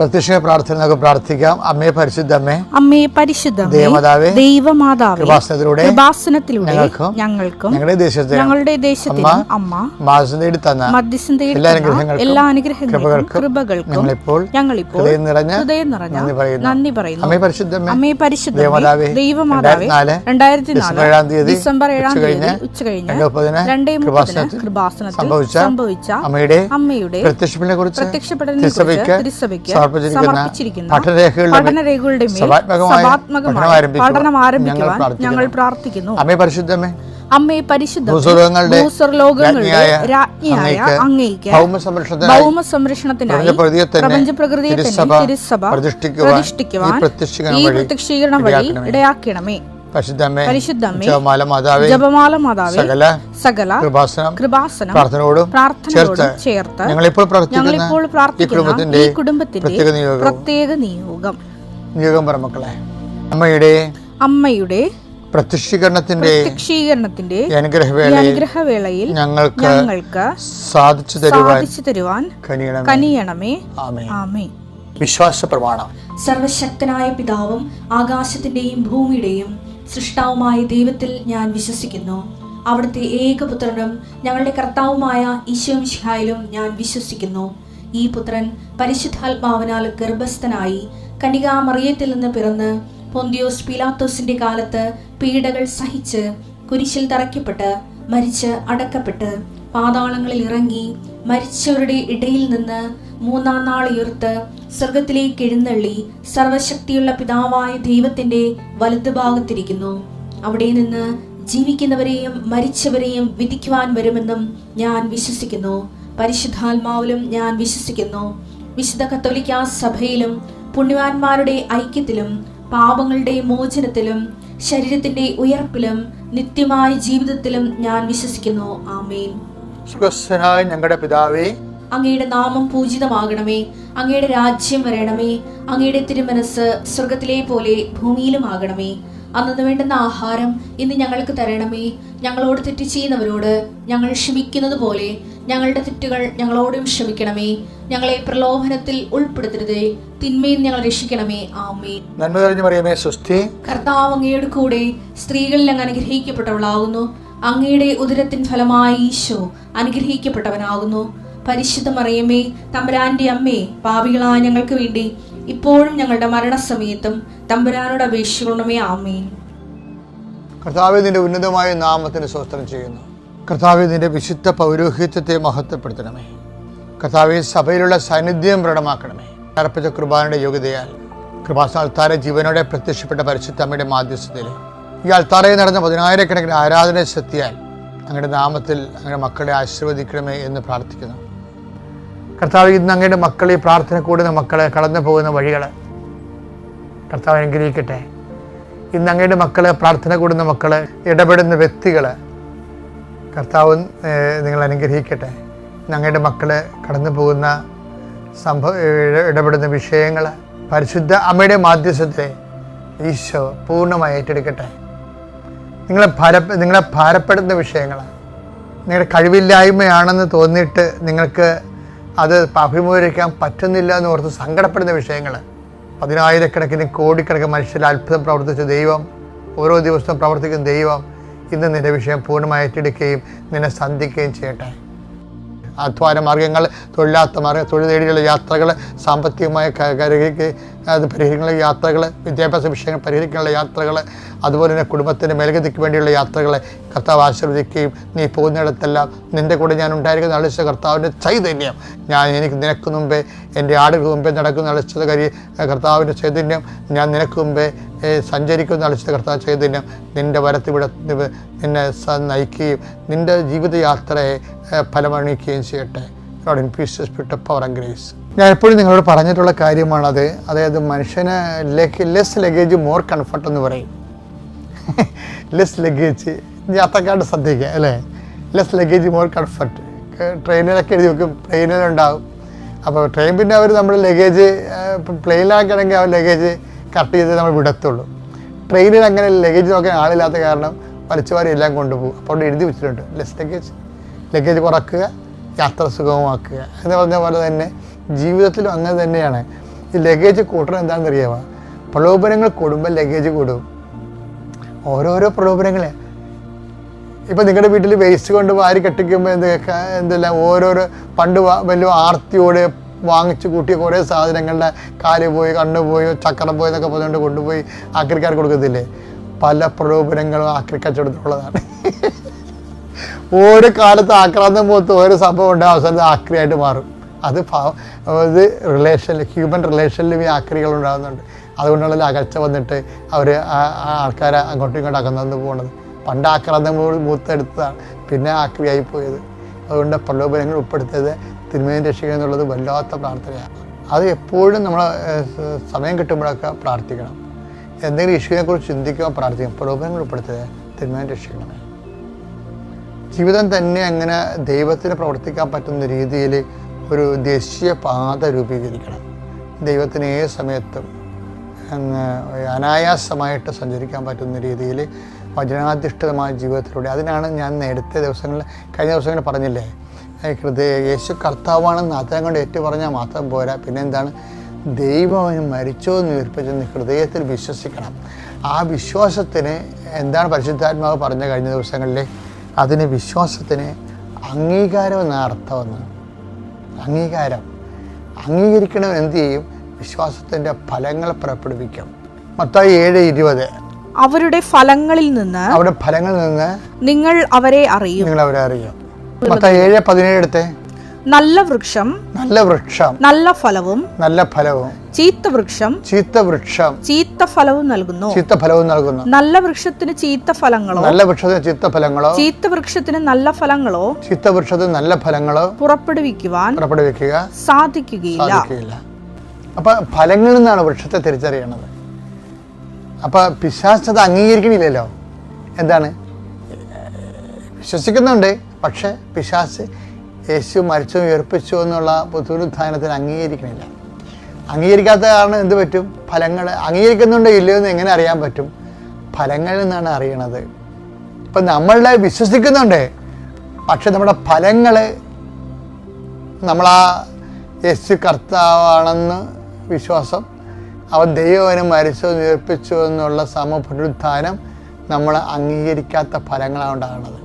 പ്രത്യക്ഷ പ്രാർത്ഥന നമുക്ക് പ്രാർത്ഥിക്കാം. അമ്മേ പരിശുദ്ധമ്മേ, അമ്മേ പരിശുദ്ധമ്മേ, ദേവമാതാവേ, ദൈവമാതാവേ, കൃപാസനത്തിലൂടെ ഞങ്ങൾക്കും ഞങ്ങളുടെ ദേശത്തെ അമ്മ മധ്യസ്ഥം തേടി എല്ലാ അനുഗ്രഹങ്ങൾക്കും കൃപകൾക്കും ഞങ്ങളിപ്പോൾ ഹൃദയം നിറഞ്ഞ നന്ദി പറയുന്നു. അമ്മേ പരിശുദ്ധമ്മേ, ദൈവമാതാവേ, 2004 ഡിസംബർ 7 തീയതി ഉച്ചകഴിഞ്ഞ് 2:30 കൃപാസനത്തിൽ സംഭവിച്ച അമ്മയുടെ പ്രത്യക്ഷപ്പെടലിനെ കുറിച്ച് തിരുസഭയ്ക്ക് സമർപ്പിച്ചിരിക്കുന്ന പഠനരേഖകളുടെ മേൽ സഭാത്മകമായ പഠനം ആരംഭിക്കുവാൻ ഞങ്ങൾ പ്രാർത്ഥിക്കുന്നു. അമ്മേ പരിശുദ്ധമേ, അമ്മേ പരിശുദ്ധ ഭൂസ്വർലോകങ്ങളുടെ രാജ്ഞിയായ അങ്ങേയ്ക്ക് ഭൗമ സംരക്ഷണത്തിനായി പ്രപഞ്ച പ്രകൃതിയെ തന്നെ തിരുസഭ പ്രതിഷ്ഠിക്കുവാൻ ഈ പ്രത്യക്ഷീകരണം വഴി ഇടയാക്കണമേ. പരിശുദ്ധമേ, ജപമാല മാതാവേ, സകല കൃപാസനം പ്രാർത്ഥനയോടും ചേർത്ത് ഞങ്ങളിപ്പോൾ പ്രാർത്ഥിക്കുന്ന ഈ കുടുംബത്തിന്റെ പ്രത്യേക നിയോഗം അമ്മയുടെ പ്രത്യക്ഷീകരണത്തിന്റെ അനുഗ്രഹവേളയിൽ ഞങ്ങൾക്ക് സാധിച്ചു തരുവാൻ കനിയണമേ. ആമേൻ. വിശ്വാസ പ്രമാണം. സർവശക്തനായ പിതാവും ആകാശത്തിന്റെയും ഭൂമിയുടെയും സൃഷ്ടാവുമായ ദൈവത്തിൽ ഞാൻ വിശ്വസിക്കുന്നു. അവിടുത്തെ ഏകപുത്രനും ഞങ്ങളുടെ കർത്താവുമായ ഈശോ മിശിഹായിലും ഞാൻ വിശ്വസിക്കുന്നു. ഈ പുത്രൻ പരിശുദ്ധാത്മാവിനാൽ ഗർഭസ്ഥനായി കന്യകാമറിയത്തിൽ നിന്ന് പിറന്ന് പൊന്തിയോസ് പീലാത്തോസിന്റെ കാലത്ത് പീഡകൾ സഹിച്ച് കുരിശിൽ തറയ്ക്കപ്പെട്ട് മരിച്ച് അടക്കപ്പെട്ട് പാതാളങ്ങളിൽ ഇറങ്ങി മരിച്ചവരുടെ ഇടയിൽ നിന്ന് 3-ാം നാൾ ഉയർത്ത് സ്വർഗത്തിലേക്ക് എഴുന്നള്ളി സർവശക്തിയുള്ള പിതാവായ ദൈവത്തിന്റെ വലതുഭാഗത്തിരിക്കുന്നു. അവിടെ നിന്ന് ജീവിക്കുന്നവരെയും മരിച്ചവരെയും വിധിക്കുവാൻ വരുമെന്നും ഞാൻ വിശ്വസിക്കുന്നു. പരിശുദ്ധാത്മാവിലും ഞാൻ വിശ്വസിക്കുന്നു. വിശുദ്ധ കത്തോലിക്കാ സഭയിലും പുണ്യവാന്മാരുടെ ഐക്യത്തിലും പാപങ്ങളുടെ മോചനത്തിലും ശരീരത്തിന്റെ ഉയർപ്പിലും നിത്യമായ ജീവിതത്തിലും ഞാൻ വിശ്വസിക്കുന്നു. ആമേൻ. ഞങ്ങളുടെ പിതാവേ, അങ്ങയുടെ നാമം പൂജിതമാകണമേ. അങ്ങയുടെ രാജ്യം വരണമേ. അങ്ങയുടെ തിരുമനസ് സ്വർഗത്തിലെ പോലെ ഭൂമിയിലുമാകണമേ. അന്നു വേണ്ടുന്ന ആഹാരം ഇന്ന് ഞങ്ങൾക്ക് തരണമേ. ഞങ്ങളോട് തെറ്റ് ചെയ്യുന്നവരോട് ഞങ്ങൾ ക്ഷമിക്കുന്നത് പോലെ ഞങ്ങളുടെ തെറ്റുകൾ ഞങ്ങളോടും ക്ഷമിക്കണമേ. ഞങ്ങളെ പ്രലോഭനത്തിൽ ഉൾപ്പെടുത്തരുതേ, തിന്മയിൽ ഞങ്ങൾ രക്ഷിക്കണമേ. ആമേൻ. നന്മ നിറഞ്ഞ മറിയമേ, സ്വസ്തി. കർത്താവ് അങ്ങയുടെ കൂടെ സ്ത്രീകളിൽ അങ്ങ് അനുഗ്രഹിക്കപ്പെട്ടവളാകുന്നു. അങ്ങയുടെ ഉദരത്തിൻ ഫലമായി ഈശോ അനുഗ്രഹിക്കപ്പെട്ടവനാകുന്നു. പരിശുദ്ധ മറിയമേ, തമ്പുരാന്റെ അമ്മേ, പാപികളായ ഞങ്ങൾക്ക് വേണ്ടി ഇപ്പോഴും ഞങ്ങളുടെ മരണസമയത്തും തമ്പുരാനോട് അപേക്ഷിക്കണമേ. ആമേൻ. കർത്താവേ, നിന്റെ ഉന്നതമായ നാമത്തിന് സ്തോത്രം ചെയ്യുന്നു. കർത്താവേ, നിന്റെ വിശുദ്ധ പൗരോഹിത്യത്തെ മഹത്വപ്പെടുത്തണമേ. കർത്താവേ, സഭയിലുള്ള സാന്നിധ്യം പ്രകടമാക്കണമേ. അർപ്പിച്ച കുർബാനയുടെ യോഗ്യതയാൽ കൃപാസന അൾത്താര ജീവനോടെ പ്രത്യക്ഷപ്പെട്ട പരിശുദ്ധ അമ്മയുടെ മാധ്യസ്ഥതയിൽ ഈ അൾത്താരയിൽ നടന്ന 10,000-കണക്കിന് ആരാധന ശക്തിയാൽ അങ്ങയുടെ നാമത്തിൽ അങ്ങയുടെ മക്കളെ ആശീർവദിക്കണമേ എന്ന് പ്രാർത്ഥിക്കുന്നു. കർത്താവ്, ഇന്ന് അങ്ങയുടെ മക്കൾ ഈ പ്രാർത്ഥന കൂടുന്ന മക്കളെ കടന്നു പോകുന്ന വഴികൾ കർത്താവ് അനുഗ്രഹിക്കട്ടെ. ഇന്ന് അങ്ങയുടെ മക്കളെ പ്രാർത്ഥന കൂടുന്ന മക്കളെ ഇടപെടുന്ന വ്യക്തികൾ കർത്താവ് നിങ്ങൾ അനുഗ്രഹിക്കട്ടെ. ഇന്ന് അങ്ങയുടെ മക്കളെ കടന്നു പോകുന്ന ഇടപെടുന്ന വിഷയങ്ങൾ പരിശുദ്ധ അമ്മയുടെ മാധ്യസ്ഥത്തെ ഈശോ പൂർണ്ണമായി ഏറ്റെടുക്കട്ടെ. നിങ്ങളെ ഭാരപ്പെടുന്ന വിഷയങ്ങൾ, നിങ്ങളുടെ കഴിവില്ലായ്മയാണെന്ന് തോന്നിയിട്ട് നിങ്ങൾക്ക് അത് അഭിമുഖീകരിക്കാൻ പറ്റുന്നില്ല എന്ന് ഓർത്ത് സങ്കടപ്പെടുന്ന വിഷയങ്ങൾ, 10,000-കണക്കിന് കോടിക്കണക്കിന് മനുഷ്യർ അത്ഭുതം പ്രവർത്തിച്ച ദൈവം, ഓരോ ദിവസവും പ്രവർത്തിക്കുന്ന ദൈവം ഇന്ന് നിന്റെ വിഷയം പൂർണ്ണമായി ഏറ്റെടുക്കുകയും നിന്നെ സന്ധിക്കുകയും ചെയ്യട്ടെ. അധ്വാന മാർഗങ്ങൾ, തൊഴിലാത്ത മാർഗം, തൊഴിൽ നേടിയുള്ള യാത്രകൾ, സാമ്പത്തികമായ അത് പരിഹരിക്കാനുള്ള യാത്രകൾ, വിദ്യാഭ്യാസ വിഷയങ്ങൾ പരിഹരിക്കാനുള്ള യാത്രകൾ, അതുപോലെ തന്നെ കുടുംബത്തിൻ്റെ മേൽഗതിക്ക് വേണ്ടിയുള്ള യാത്രകളെ കർത്താവ് ആശീർവദിക്കുകയും നീ പോകുന്നിടത്തെല്ലാം നിൻ്റെ കൂടെ ഞാൻ ഉണ്ടായിരിക്കുന്ന അളിച്ച കർത്താവിൻ്റെ ചൈതന്യം, എനിക്ക് നിനക്ക് മുമ്പേ എൻ്റെ ആടുകൾക്ക് മുമ്പേ നടക്കുന്ന അളിച്ചത് കർത്താവിൻ്റെ ചൈതന്യം, ഞാൻ നിനക്ക് മുമ്പേ സഞ്ചരിക്കുന്ന അളിച്ചത് കർത്താവ് ചൈതന്യം നിൻ്റെ വരത്തിവിടെ നിന്നെ നയിക്കുകയും നിൻ്റെ ജീവിതയാത്രയെ ഫലമണിയിക്കുകയും ചെയ്യട്ടെ. Lord increase the spirit of power and grace. ഞാൻ എപ്പോഴും നിങ്ങളോട് പറഞ്ഞിട്ടുള്ള കാര്യമാണത്. അതായത് മനുഷ്യന് ലെസ് ലഗേജ് മോർ കംഫർട്ട് എന്ന് പറയും. ലെസ് ലഗേജ് യാത്രക്കാരുടെ ശ്രദ്ധിക്കുക അല്ലേ. Less luggage more comfort. ട്രെയിനിലൊക്കെ എഴുതി വെക്കും, ട്രെയിനിലുണ്ടാവും. അപ്പോൾ ട്രെയിൻ പിന്നെ അവർ നമ്മുടെ ലഗേജ് പ്ലെയിനിലാക്കുകയാണെങ്കിൽ അവർ ലഗേജ് കട്ട് ചെയ്ത് നമ്മൾ വിടത്തുള്ളൂ. ട്രെയിനിൽ അങ്ങനെ ലഗേജ് നോക്കാൻ ആളില്ലാത്ത കാരണം വലിച്ചുവാരി എല്ലാം കൊണ്ടുപോകും. അപ്പോൾ അവിടെ എഴുതി വെച്ചിട്ടുണ്ട് ലെസ് ലഗേജ് കുറക്കുക, യാത്ര സുഗമമാക്കുക എന്ന് പറഞ്ഞ പോലെ തന്നെ ജീവിതത്തിലും അങ്ങനെ തന്നെയാണ്. ഈ ലഗേജ് കൂട്ടണം എന്താണെന്ന് അറിയാമോ? പ്രലോഭനങ്ങൾ കൂടുമ്പോൾ ലഗേജ് കൂടും. ഓരോരോ പ്രലോഭനങ്ങളെ ഇപ്പം നിങ്ങളുടെ വീട്ടിൽ വേസ്റ്റ് കൊണ്ട് വാരി കെട്ടിക്കുമ്പോൾ എന്തെല്ലാം ഓരോരോ പണ്ട് വലിയ ആർത്തിയോടെ വാങ്ങിച്ച് കൂട്ടിയ കുറേ സാധനങ്ങളുടെ കാല് പോയി, കണ്ണ് പോയി, ചക്രം പോയി എന്നൊക്കെ പറഞ്ഞുകൊണ്ട് കൊണ്ടുപോയി ആക്രിക്കാർക്ക് കൊടുക്കത്തില്ലേ? പല പ്രലോഭനങ്ങളും ആക്രിക്കച്ചവടത്തിലുള്ളതാണ്. ഓരോ കാലത്ത് ആക്രാന്തം പോലത്തെ ഓരോ സംഭവം ഉണ്ട്, അവസാനത്ത് ആക്രിയായിട്ട് മാറും. അത് റിലേഷനിൽ, ഹ്യൂമൻ റിലേഷനിലും ഈ ആക്രികൾ ഉണ്ടാകുന്നുണ്ട്. അതുകൊണ്ടുള്ള അകൽച്ച വന്നിട്ട് അവർ ആൾക്കാരെ അങ്ങോട്ടും ഇങ്ങോട്ടും അകന്നു പോകുന്നത്. പണ്ട് ആക്രാന്തം മൂത്തെടുത്തതാണ്, പിന്നെ ആക്രിയായി പോയത്. അതുകൊണ്ട് പ്രലോഭനങ്ങൾ ഉൾപ്പെടുത്തിയത് തിന്മയെ രക്ഷിക്കുക എന്നുള്ളത് വല്ലാത്ത പ്രാർത്ഥനയാണ്. അത് എപ്പോഴും നമ്മൾ സമയം കിട്ടുമ്പോഴൊക്കെ പ്രാർത്ഥിക്കണം. എന്തെങ്കിലും ഇഷ്യൂവിനെക്കുറിച്ച് ചിന്തിക്കുമ്പോൾ പ്രാർത്ഥിക്കണം. പ്രലോഭനങ്ങൾ ഉൾപ്പെടുത്തിയത് തിന്മയെ രക്ഷിക്കണമേ. ജീവിതം തന്നെ അങ്ങനെ ദൈവത്തിന് പ്രവർത്തിക്കാൻ പറ്റുന്ന രീതിയിൽ ഒരു ദേശീയ പാത രൂപീകരിക്കണം. ദൈവത്തിന് ഏത് സമയത്തും അനായാസമായിട്ട് സഞ്ചരിക്കാൻ പറ്റുന്ന രീതിയിൽ വചനാധിഷ്ഠിതമായ ജീവിതത്തിലൂടെ. അതിനാണ് ഞാൻ കഴിഞ്ഞ ദിവസങ്ങളിൽ പറഞ്ഞില്ലേ, യേശു കർത്താവാണെന്ന് അതരം കൊണ്ട് ഏറ്റു പറഞ്ഞാൽ മാത്രം പോരാ, പിന്നെന്താണ്? ദൈവം അവന് മരിച്ചോ എന്ന് ഉയർപ്പിച്ചെന്ന് ഹൃദയത്തിൽ വിശ്വസിക്കണം. ആ വിശ്വാസത്തിന് എന്താണ് പരിശുദ്ധാത്മാവ് പറഞ്ഞ കഴിഞ്ഞ ദിവസങ്ങളിൽ? അതിന് വിശ്വാസത്തിന് അംഗീകാരം എന്ന അർത്ഥമെന്ന്. അംഗീകരിക്കണം. എന്ത് ചെയ്യും? വിശ്വാസത്തിൻ്റെ ഫലങ്ങൾ പുറപ്പെടുവിക്കും. മത്തായി 7:20 അവരുടെ ഫലങ്ങളിൽ നിന്ന് നിങ്ങൾ അവരെ അറിയും. മത്തായി 7:17 എടുത്തേ. നല്ല വൃക്ഷം നല്ല ഫലവും ചീത്ത വൃക്ഷം ചീത്ത ഫലവും നൽകുന്നു. നല്ല വൃക്ഷത്തിന് ചീത്ത ഫലങ്ങളോ ചീത്ത വൃക്ഷത്തിന് നല്ല ഫലങ്ങളോ പുറപ്പെടുവിക്കുക സാധിക്കുകയില്ല. അപ്പൊ ഫലങ്ങളിൽ നിന്നാണ് വൃക്ഷത്തെ തിരിച്ചറിയണത്. അപ്പൊ പിശാചത് അംഗീകരിക്കണില്ലല്ലോ. എന്താണ്? വിശ്വസിക്കുന്നുണ്ട്, പക്ഷെ പിശാച് യേശു മരിച്ചു ഉയർപ്പിച്ചു എന്നുള്ള പുനരുത്ഥാനത്തിന് അംഗീകരിക്കണില്ല. അംഗീകരിക്കാത്ത കാരണം എന്ത് പറ്റും? ഫലങ്ങൾ അംഗീകരിക്കുന്നുണ്ടോ ഇല്ലയോ എന്ന് എങ്ങനെ അറിയാൻ പറ്റും? ഫലങ്ങളിൽ നിന്നാണ് അറിയണത്. ഇപ്പം നമ്മളുടെ വിശ്വസിക്കുന്നുണ്ട്, പക്ഷെ നമ്മുടെ ഫലങ്ങൾ നമ്മളാ യേശു കർത്താവാണെന്ന് വിശ്വാസം, അവൻ ദൈവവനും മരിച്ചു ഉയർപ്പിച്ചു എന്നുള്ള സമപുനരുത്ഥാനം നമ്മൾ അംഗീകരിക്കാത്ത ഫലങ്ങളാണ് ഉണ്ടാകുന്നത്.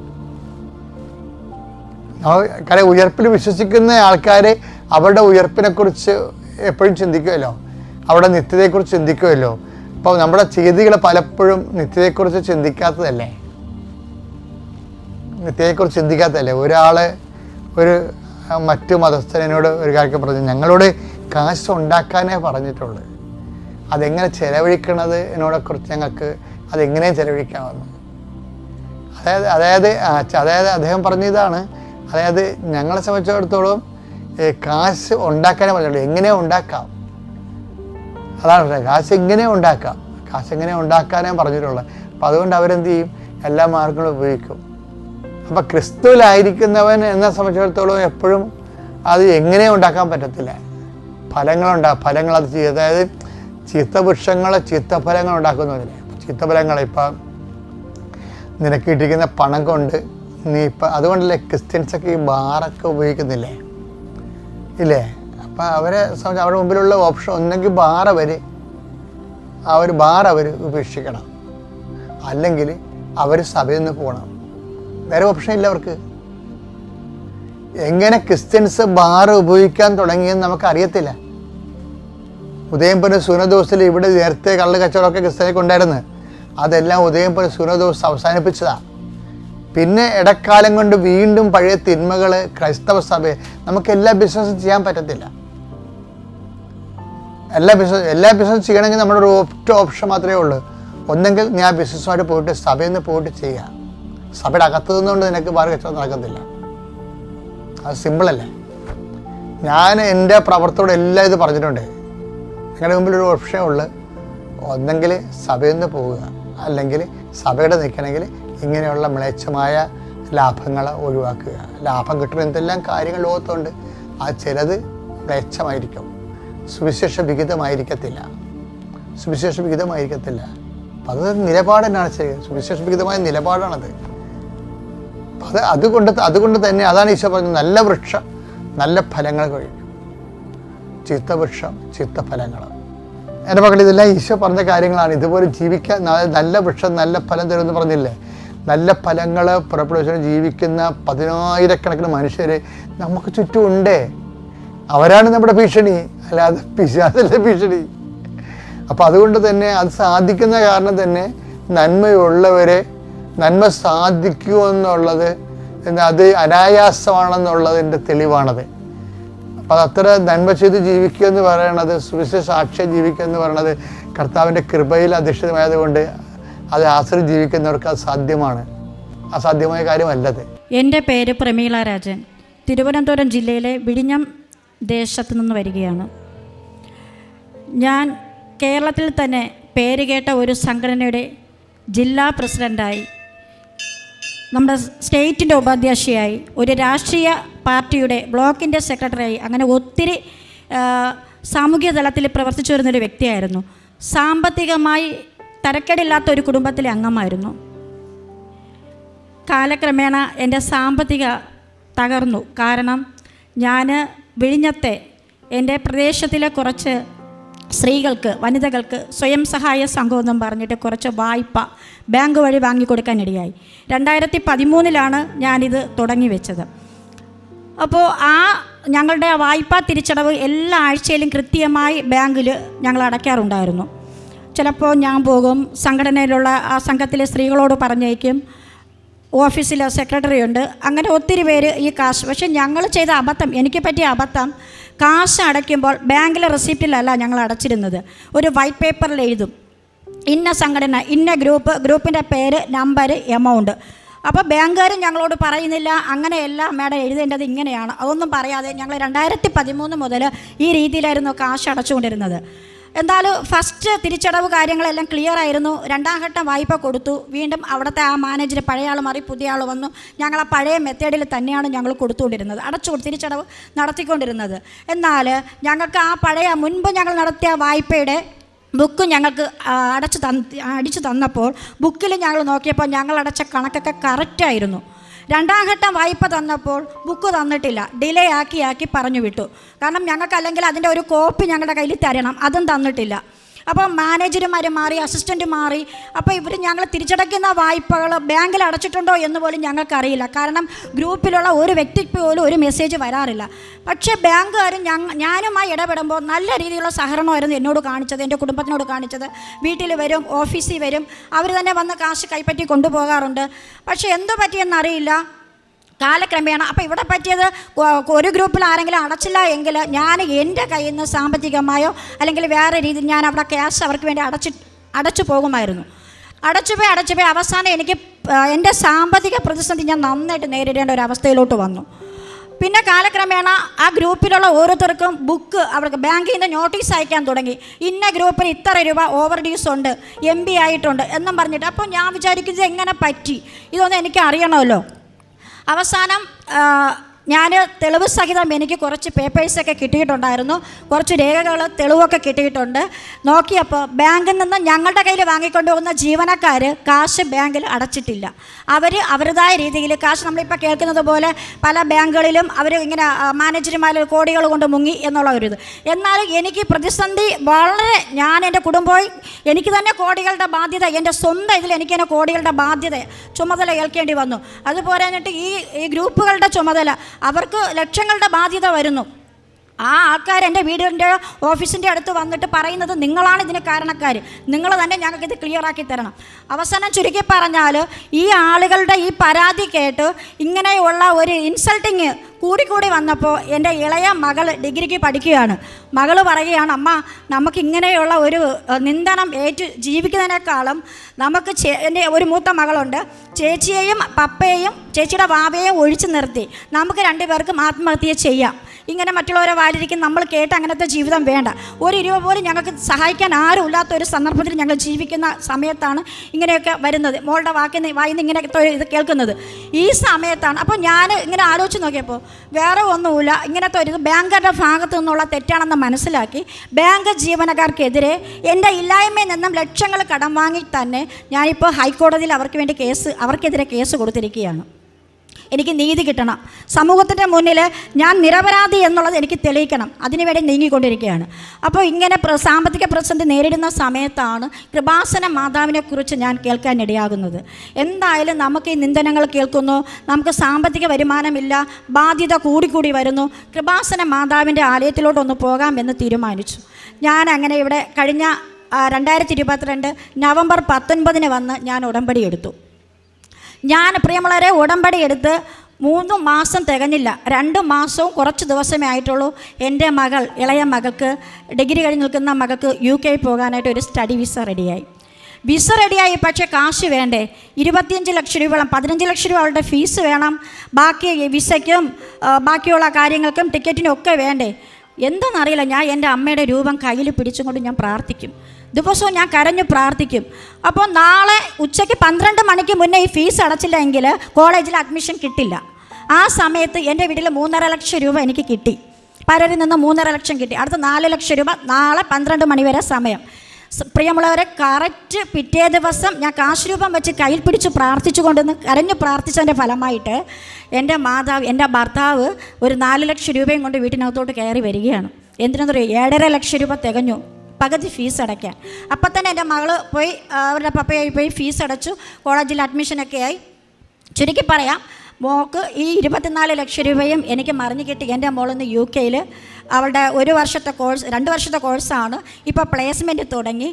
കാര്യം ഉയർപ്പിൽ വിശ്വസിക്കുന്ന ആൾക്കാർ അവരുടെ ഉയർപ്പിനെക്കുറിച്ച് എപ്പോഴും ചിന്തിക്കുമല്ലോ, അവരുടെ നിത്യതയെക്കുറിച്ച് ചിന്തിക്കുമല്ലോ. അപ്പോൾ നമ്മുടെ ചെയ്തികൾ പലപ്പോഴും നിത്യതയെക്കുറിച്ച് ചിന്തിക്കാത്തതല്ലേ. ഒരാൾ മറ്റു മതസ്ഥനോട് ഒരു കാര്യം പറഞ്ഞു, ഞങ്ങളോട് കാശ് ഉണ്ടാക്കാനേ പറഞ്ഞിട്ടുള്ളൂ, അതെങ്ങനെ ചെലവഴിക്കണത് എന്നോടെക്കുറിച്ച് ഞങ്ങൾക്ക് അതെങ്ങനെ ചെലവഴിക്കാമെന്ന്. അതായത് അദ്ദേഹം പറഞ്ഞതാണ്, അതായത് ഞങ്ങളെ സംബന്ധിച്ചിടത്തോളം കാശ് ഉണ്ടാക്കാനേ പറഞ്ഞുള്ളൂ, എങ്ങനെ ഉണ്ടാക്കാം, അതാണ് കാശ് എങ്ങനെ ഉണ്ടാക്കാനേ പറഞ്ഞിട്ടുള്ളത്. അപ്പം അതുകൊണ്ട് അവരെന്ത് ചെയ്യും? എല്ലാ മാർഗങ്ങളും ഉപയോഗിക്കും. അപ്പം ക്രിസ്തുവിലായിരിക്കുന്നവൻ എന്നെ സംബന്ധിച്ചിടത്തോളം എപ്പോഴും അത് എങ്ങനെ ഉണ്ടാക്കാൻ പറ്റത്തില്ല, ഫലങ്ങൾ അത് ചെയ്യും. അതായത് ചീത്തഫലങ്ങൾ ഉണ്ടാക്കുന്നതിന് ചീത്തഫലങ്ങൾ ഇപ്പം നിനക്ക് കിട്ടിയിരിക്കുന്ന പണം കൊണ്ട് നീ ഇപ്പം അതുകൊണ്ടല്ലേ ക്രിസ്ത്യൻസൊക്കെ ഈ ബാറൊക്കെ ഉപയോഗിക്കുന്നില്ലേ ഇല്ലേ? അപ്പം അവരെ സംബന്ധിച്ച് അവരുടെ മുമ്പിലുള്ള ഓപ്ഷൻ ഒന്നെങ്കിൽ ബാർ അവർ ഉപേക്ഷിക്കണം, അല്ലെങ്കിൽ അവർ സഭയിൽ നിന്ന് പോകണം. വേറെ ഓപ്ഷൻ ഇല്ല അവർക്ക്. എങ്ങനെ ക്രിസ്ത്യൻസ് ബാർ ഉപയോഗിക്കാൻ തുടങ്ങിയെന്ന് നമുക്കറിയത്തില്ല. ഉദയംപുരം സുനദോസിൽ ഇവിടെ നേരത്തെ കള്ള് കച്ചവടമൊക്കെ ക്രിസ്ത്യാനിക്ക് ഉണ്ടായിരുന്നു, അതെല്ലാം ഉദയംപുരം സുനദോസ് അവസാനിപ്പിച്ചതാണ്. പിന്നെ ഇടക്കാലം കൊണ്ട് വീണ്ടും പഴയ തിന്മകൾ ക്രൈസ്തവ സഭയെ നമുക്ക് എല്ലാ ബിസിനസ്സും ചെയ്യാൻ പറ്റത്തില്ല. എല്ലാ ബിസിനസ്സും ചെയ്യണമെങ്കിൽ നമ്മുടെ ഒരു ഒറ്റ ഓപ്ഷൻ മാത്രമേ ഉള്ളൂ. ഒന്നെങ്കിൽ ഞാൻ ബിസിനസ്സുമായിട്ട് പോയിട്ട് സഭയിൽ നിന്ന് പോയിട്ട് ചെയ്യുക. സഭയുടെ അകത്ത് നിന്നുകൊണ്ട് നിനക്ക് ബാർ കച്ചവടം നടക്കത്തില്ല. അത് സിമ്പിളല്ലേ. ഞാൻ എൻ്റെ പ്രവർത്തനോട് എല്ലാം ഇത് പറഞ്ഞിട്ടുണ്ട്. നിങ്ങളുടെ മുമ്പിൽ ഒരു ഓപ്ഷനേ ഉള്ളൂ, ഒന്നെങ്കിൽ സഭയിൽ നിന്ന് പോവുക, അല്ലെങ്കിൽ സഭയുടെ നിൽക്കണമെങ്കിൽ ഇങ്ങനെയുള്ള മ്ലേച്ഛമായ ലാഭങ്ങൾ ഒഴിവാക്കുക. ലാഭം കിട്ടുന്ന എന്തെല്ലാം കാര്യങ്ങൾ ലോകത്തുണ്ട്, അത് ചിലത് മ്ലേച്ഛമായിരിക്കും, സുവിശേഷ വിഹിതമായിരിക്കത്തില്ല. അപ്പം അത് നിലപാട് തന്നെയാണ് ചെയ്യുക, സുവിശേഷ വിഹിതമായ നിലപാടാണത്. അതുകൊണ്ട് തന്നെ അതാണ് ഈശോ പറഞ്ഞത്, നല്ല വൃക്ഷം നല്ല ഫലങ്ങൾ കഴിക്കും. ചീത്തവൃക്ഷം, ചീത്തഫലങ്ങൾ. എൻ്റെ മക്കൾ, ഇതെല്ലാം ഈശോ പറഞ്ഞ കാര്യങ്ങളാണ്. ഇതുപോലെ ജീവിക്കാൻ നല്ല വൃക്ഷം നല്ല ഫലം തരുമെന്ന് പറഞ്ഞില്ലേ? നല്ല ഫലങ്ങൾ പുറപ്പെടുവിച്ച് ജീവിക്കുന്ന 10,000-കണക്കിന് മനുഷ്യർ നമുക്ക് ചുറ്റുമുണ്ട്. അവരാണ് നമ്മുടെ ഭീഷണി, അല്ലാതെ പിശാചല്ല ഭീഷണി. അപ്പോൾ അതുകൊണ്ട് തന്നെ അത് സാധിക്കുന്ന കാരണം തന്നെ നന്മയുള്ളവരെ നന്മ സാധിക്കുമെന്നുള്ളത് അത് അനായാസമാണെന്നുള്ളതിൻ്റെ തെളിവാണത്. അപ്പം അത് അത്ര നന്മ ചെയ്ത് ജീവിക്കുക എന്ന് പറയണത്, സുവിശേഷ സാക്ഷ്യം ജീവിക്കുക എന്ന് പറയണത് കർത്താവിൻ്റെ കൃപയിൽ അധിഷ്ഠിതമായതുകൊണ്ട് അത് ആശ്രയിച്ച് ജീവിക്കുന്നവർക്ക് അത് സാധ്യമാണ്. അസാധ്യമായ കാര്യമല്ലത്. എൻ്റെ പേര് പ്രമീള രാജൻ. തിരുവനന്തപുരം ജില്ലയിലെ വിഴിഞ്ഞം ദേശത്ത് നിന്ന് വരികയാണ്. ഞാൻ കേരളത്തിൽ തന്നെ പേരുകേട്ട ഒരു സംഘടനയുടെ ജില്ലാ പ്രസിഡൻ്റായി, നമ്മുടെ സ്റ്റേറ്റിൻ്റെ ഉപാധ്യക്ഷയായി, ഒരു രാഷ്ട്രീയ പാർട്ടിയുടെ ബ്ലോക്കിൻ്റെ സെക്രട്ടറിയായി, അങ്ങനെ ഒത്തിരി സാമൂഹ്യ തലത്തിൽ പ്രവർത്തിച്ചു വരുന്നൊരു വ്യക്തിയായിരുന്നു. സാമ്പത്തികമായി തരക്കേടില്ലാത്ത ഒരു കുടുംബത്തിലെ അംഗമായിരുന്നു. കാലക്രമേണ എൻ്റെ സാമ്പത്തിക തകർന്നു. കാരണം ഞാൻ വിഴിഞ്ഞത്തെ എൻ്റെ പ്രദേശത്തിലെ കുറച്ച് സ്ത്രീകൾക്ക്, വനിതകൾക്ക് സ്വയം സഹായ സംഘം എന്നും പറഞ്ഞിട്ട് കുറച്ച് വായ്പ ബാങ്ക് വഴി വാങ്ങിക്കൊടുക്കാനിടയായി. 2013 ഞാനിത് തുടങ്ങി വെച്ചത്. അപ്പോൾ ഞങ്ങളുടെ വായ്പാ തിരിച്ചടവ് എല്ലാ ആഴ്ചയിലും കൃത്യമായി ബാങ്കിൽ ഞങ്ങൾ അടയ്ക്കാറുണ്ടായിരുന്നു. ചിലപ്പോൾ ഞാൻ പോകും, സംഘടനയിലുള്ള ആ സംഘത്തിലെ സ്ത്രീകളോട് പറഞ്ഞേക്കും, ഓഫീസിലെ സെക്രട്ടറി ഉണ്ട്, അങ്ങനെ ഒത്തിരി പേര് ഈ കാശ്. പക്ഷേ ഞങ്ങൾ ചെയ്ത അബദ്ധം, എനിക്ക് പറ്റിയ അബദ്ധം, കാശ് അടയ്ക്കുമ്പോൾ ബാങ്കിലെ റെസിപ്റ്റിലല്ല ഞങ്ങൾ അടച്ചിരുന്നത്. ഒരു വൈറ്റ് പേപ്പറിൽ എഴുതും, ഇന്ന സംഘടന, ഇന്ന ഗ്രൂപ്പിൻ്റെ പേര്, നമ്പർ, എമൗണ്ട്. അപ്പോൾ ബാങ്കുകാർ ഞങ്ങളോട് പറയുന്നില്ല, അങ്ങനെയല്ല മാഡം എഴുതേണ്ടത് ഇങ്ങനെയാണ്. അതൊന്നും പറയാതെ ഞങ്ങൾ 2013 മുതൽ ഈ രീതിയിലായിരുന്നു കാശ് അടച്ചുകൊണ്ടിരുന്നത്. എന്തായാലും ഫസ്റ്റ് തിരിച്ചടവ് കാര്യങ്ങളെല്ലാം ക്ലിയർ ആയിരുന്നു. 2ാം ഘട്ടം വായ്പ കൊടുത്തു. വീണ്ടും അവിടുത്തെ ആ മാനേജർ, പഴയ ആൾ മാറി പുതിയ ആൾ വന്നു. ഞങ്ങൾ ആ പഴയ മെത്തേഡിൽ തന്നെയാണ് ഞങ്ങൾ കൊടുത്തുകൊണ്ടിരുന്നത്, തിരിച്ചടവ് നടത്തിക്കൊണ്ടിരുന്നത്. എന്നാൽ ഞങ്ങൾക്ക് ആ പഴയ മുൻപ് ഞങ്ങൾ നടത്തിയ വായ്പയുടെ ബുക്ക് ഞങ്ങൾക്ക് അടിച്ചു തന്നപ്പോൾ ബുക്കിൽ ഞങ്ങൾ നോക്കിയപ്പോൾ ഞങ്ങൾ അടച്ച കണക്കൊക്കെ കറക്റ്റായിരുന്നു. 2ാം ഘട്ടം വായ്പ തന്നപ്പോൾ ബുക്ക് തന്നിട്ടില്ല, ഡിലേ ആക്കി പറഞ്ഞു വിട്ടു. കാരണം ഞങ്ങൾക്ക് അല്ലെങ്കിൽ അതിൻ്റെ ഒരു കോപ്പി ഞങ്ങളുടെ കയ്യിൽ തരണം, അതും തന്നിട്ടില്ല. അപ്പോൾ മാനേജർമാർ മാറി, അസിസ്റ്റൻ്റ് മാറി. അപ്പോൾ ഞങ്ങൾ തിരിച്ചടയ്ക്കുന്ന വായ്പകൾ ബാങ്കിൽ അടച്ചിട്ടുണ്ടോ എന്ന് പോലും ഞങ്ങൾക്കറിയില്ല. കാരണം ഗ്രൂപ്പിലുള്ള ഒരു വ്യക്തിക്ക് പോലും ഒരു മെസ്സേജ് വരാറില്ല. പക്ഷേ ബാങ്കുകാരും ഞാനുമായി ഇടപെടുമ്പോൾ നല്ല രീതിയിലുള്ള സഹകരണമായിരുന്നു എന്നോട് കാണിച്ചത്, എൻ്റെ കുടുംബത്തിനോട് കാണിച്ചത്. വീട്ടിൽ വരും, ഓഫീസിൽ വരും, അവർ തന്നെ വന്ന് കാശ് കൈപ്പറ്റി കൊണ്ടുപോകാറുണ്ട്. പക്ഷേ എന്തോ പറ്റിയെന്നറിയില്ല, കാലക്രമേണ അപ്പോൾ ഇവിടെ പറ്റിയത്, ഒരു ഗ്രൂപ്പിൽ ആരെങ്കിലും അടച്ചില്ല എങ്കിൽ ഞാൻ എൻ്റെ കയ്യിൽ നിന്ന് സാമ്പത്തികമായോ അല്ലെങ്കിൽ വേറെ രീതിയിൽ ഞാൻ അവിടെ ക്യാഷ് അവർക്ക് വേണ്ടി അടച്ചു പോകുമായിരുന്നു. അടച്ചുപോയി അവസാനം എനിക്ക് എൻ്റെ സാമ്പത്തിക പ്രതിസന്ധി ഞാൻ നന്നായിട്ട് നേരിടേണ്ട ഒരു അവസ്ഥയിലോട്ട് വന്നു. പിന്നെ കാലക്രമേണ ആ ഗ്രൂപ്പിലുള്ള ഓരോരുത്തർക്കും ബുക്ക് അവർക്ക് ബാങ്കിൽ നിന്ന് നോട്ടീസ് അയക്കാൻ തുടങ്ങി. ഇന്ന ഗ്രൂപ്പിൽ ഇത്ര രൂപ ഓവർ ഡ്യൂസ് ഉണ്ട്, MB ആയിട്ടുണ്ട് എന്നും പറഞ്ഞിട്ട്. അപ്പോൾ ഞാൻ വിചാരിക്കുന്നത് എങ്ങനെ പറ്റി, ഇതൊന്നും എനിക്ക് അറിയണമല്ലോ. അവസാനം ഞാൻ തെളിവ് സഹിതം എനിക്ക് കുറച്ച് പേപ്പേഴ്സൊക്കെ കിട്ടിയിട്ടുണ്ടായിരുന്നു, കുറച്ച് രേഖകൾ തെളിവൊക്കെ കിട്ടിയിട്ടുണ്ട്. നോക്കിയപ്പോൾ ബാങ്കിൽ നിന്ന് ഞങ്ങളുടെ കയ്യിൽ വാങ്ങിക്കൊണ്ട് പോകുന്ന ജീവനക്കാർ കാശ് ബാങ്കിൽ അടച്ചിട്ടില്ല. അവരുടേതായ രീതിയിൽ കാശ്, നമ്മളിപ്പോൾ കേൾക്കുന്നത് പോലെ പല ബാങ്കുകളിലും അവർ ഇങ്ങനെ മാനേജർമാർ കോടികൾ കൊണ്ട് മുങ്ങി എന്നുള്ള ഒരു ഇത്. എന്നാലും എനിക്ക് പ്രതിസന്ധി വളരെ, ഞാൻ എൻ്റെ കുടുംബവും എനിക്ക് തന്നെ കോടികളുടെ ബാധ്യത, എൻ്റെ സ്വന്തം ഇതിൽ എനിക്ക് തന്നെ കോടികളുടെ ബാധ്യത ചുമതല ഏൽക്കേണ്ടി വന്നു. അതുപോലെ എന്നിട്ട് ഈ ഗ്രൂപ്പുകളുടെ ചുമതല, അവർക്ക് ലക്ഷങ്ങളുടെ ബാധ്യത വരുന്നു. ആ ആൾക്കാർ എൻ്റെ വീടിൻ്റെ ഓഫീസിൻ്റെ അടുത്ത് വന്നിട്ട് പറയുന്നത്, നിങ്ങളാണ് ഇതിന് കാരണക്കാർ, നിങ്ങൾ തന്നെ ഞങ്ങൾക്കിത് ക്ലിയറാക്കി തരണം. അവസാനം ചുരുക്കി പറഞ്ഞാൽ ഈ ആളുകളുടെ ഈ പരാതി കേട്ട് ഇങ്ങനെയുള്ള ഒരു ഇൻസൾട്ടിങ് കൂടിക്കൂടി വന്നപ്പോൾ എൻ്റെ ഇളയ മകൾ ഡിഗ്രിക്ക് പഠിക്കുകയാണ്. മകൾ പറയുകയാണ്, അമ്മ നമുക്കിങ്ങനെയുള്ള ഒരു നിന്ദനം ജീവിക്കുന്നതിനേക്കാളും നമുക്ക് എൻ്റെ ഒരു മൂത്ത മകളുണ്ട്, ചേച്ചിയെയും പപ്പയെയും ചേച്ചിയുടെ വാവയെയും ഒഴിച്ചു നിർത്തി നമുക്ക് 2 പേർക്കും ആത്മഹത്യ ചെയ്യാം. ഇങ്ങനെ മറ്റുള്ളവരെ വാരിയിരിക്കും നമ്മൾ കേട്ട് അങ്ങനത്തെ ജീവിതം വേണ്ട. ഒരു രൂപ പോലും ഞങ്ങൾക്ക് സഹായിക്കാൻ ആരും ഇല്ലാത്ത ഒരു സന്ദർഭത്തിൽ ഞങ്ങൾ ജീവിക്കുന്ന സമയത്താണ് ഇങ്ങനെയൊക്കെ വരുന്നത്, മോളുടെ വായിന്ന് ഇങ്ങനെയൊക്കെ ഇത് കേൾക്കുന്നത് ഈ സമയത്താണ്. അപ്പോൾ ഞാൻ ഇങ്ങനെ ആലോചിച്ച് നോക്കിയപ്പോൾ വേറെ ഒന്നുമില്ല, ഇങ്ങനത്തെ ഒരു ബാങ്കുകാരുടെ ഭാഗത്തു നിന്നുള്ള തെറ്റാണെന്ന് മനസ്സിലാക്കി ബാങ്ക് ജീവനക്കാർക്കെതിരെ എൻ്റെ ഇല്ലായ്മയിൽ നിന്നും ലക്ഷങ്ങൾ കടം വാങ്ങി തന്നെ ഞാനിപ്പോൾ ഹൈക്കോടതിയിൽ അവർക്കെതിരെ കേസ് കൊടുത്തിരിക്കുകയാണ്. എനിക്ക് നീതി കിട്ടണം. സമൂഹത്തിൻ്റെ മുന്നിൽ ഞാൻ നിരപരാധി എന്നുള്ളത് എനിക്ക് തെളിയിക്കണം. അതിനുവേണ്ടി നീങ്ങിക്കൊണ്ടിരിക്കുകയാണ്. അപ്പോൾ ഇങ്ങനെ സാമ്പത്തിക പ്രതിസന്ധി നേരിടുന്ന സമയത്താണ് കൃപാസന മാതാവിനെക്കുറിച്ച് ഞാൻ കേൾക്കാനിടയാകുന്നത്. എന്തായാലും നമുക്ക് ഈ നിന്ദനങ്ങൾ കേൾക്കുന്നു, നമുക്ക് സാമ്പത്തിക വരുമാനമില്ല, ബാധ്യത കൂടിക്കൂടി വരുന്നു, കൃപാസന മാതാവിൻ്റെ ആലയത്തിലോട്ടൊന്ന് പോകാമെന്ന് തീരുമാനിച്ചു. ഞാൻ അങ്ങനെ ഇവിടെ കഴിഞ്ഞ 2022 നവംബർ 19 വന്ന് ഞാൻ ഉടമ്പടി എടുത്തു. ഞാൻ പ്രിയമുള്ളവരെ ഉടമ്പടി എടുത്ത് 3 മാസം തികഞ്ഞില്ല, 2 മാസവും കുറച്ച് ദിവസമേ ആയിട്ടുള്ളൂ. എൻ്റെ മകൾ, ഇളയ മകൾക്ക്, ഡിഗ്രി കഴിഞ്ഞ് നിൽക്കുന്ന മകൾക്ക് UK പോകാനായിട്ട് ഒരു സ്റ്റഡി വിസ റെഡിയായി. പക്ഷേ കാശ് വേണ്ടേ? 25 ലക്ഷം രൂപ, 15 ലക്ഷം രൂപ അവളുടെ ഫീസ് വേണം, ബാക്കി വിസയ്ക്കും ബാക്കിയുള്ള കാര്യങ്ങൾക്കും ടിക്കറ്റിനും ഒക്കെ വേണ്ടേ? എന്താണെന്നറിയില്ല, ഞാൻ എൻ്റെ അമ്മയുടെ രൂപം കയ്യിൽ പിടിച്ചുകൊണ്ട് ഞാൻ പ്രാർത്ഥിക്കും. ദിവസവും ഞാൻ കരഞ്ഞു പ്രാർത്ഥിക്കും. അപ്പോൾ നാളെ ഉച്ചയ്ക്ക് 12 മണിക്ക് മുന്നേ ഈ ഫീസ് അടച്ചില്ല എങ്കിൽ കോളേജിൽ അഡ്മിഷൻ കിട്ടില്ല. ആ സമയത്ത് എൻ്റെ വീട്ടിൽ 3.5 ലക്ഷം രൂപ എനിക്ക് കിട്ടി. പലരിൽ നിന്ന് 3.5 ലക്ഷം കിട്ടി. അടുത്ത 4 ലക്ഷം രൂപ നാളെ 12 മണി വരെ സമയം. പ്രിയമുള്ളവരെ, കറക്റ്റ് പിറ്റേ ദിവസം ഞാൻ കാശ് രൂപം വെച്ച് കയ്യിൽ പിടിച്ച് പ്രാർത്ഥിച്ചു കൊണ്ടുവന്ന് കരഞ്ഞു പ്രാർത്ഥിച്ചതിൻ്റെ ഫലമായിട്ട് എൻ്റെ ഭർത്താവ് ഒരു 4 ലക്ഷം രൂപയും കൊണ്ട് വീട്ടിനകത്തോട്ട് കയറി വരികയാണ്. എന്തിനാണെന്ന് പറയുക, 7.5 ലക്ഷം രൂപ തികഞ്ഞു പകുതി ഫീസ് അടയ്ക്കാൻ. അപ്പം തന്നെ എൻ്റെ മകൾ പോയി അവരുടെ പപ്പയായി പോയി ഫീസ് അടച്ചു, കോളേജിൽ അഡ്മിഷനൊക്കെ ആയി. ചുരുക്കി പറയാം, മോൾക്ക് ഈ 24 ലക്ഷം രൂപയും എനിക്ക് മറിഞ്ഞു കിട്ടി. എൻ്റെ മോളിന്ന് UK അവളുടെ 1 വർഷത്തെ കോഴ്സ്, 2 വർഷത്തെ കോഴ്സാണ്. ഇപ്പോൾ പ്ലേസ്മെൻറ്റ് തുടങ്ങി.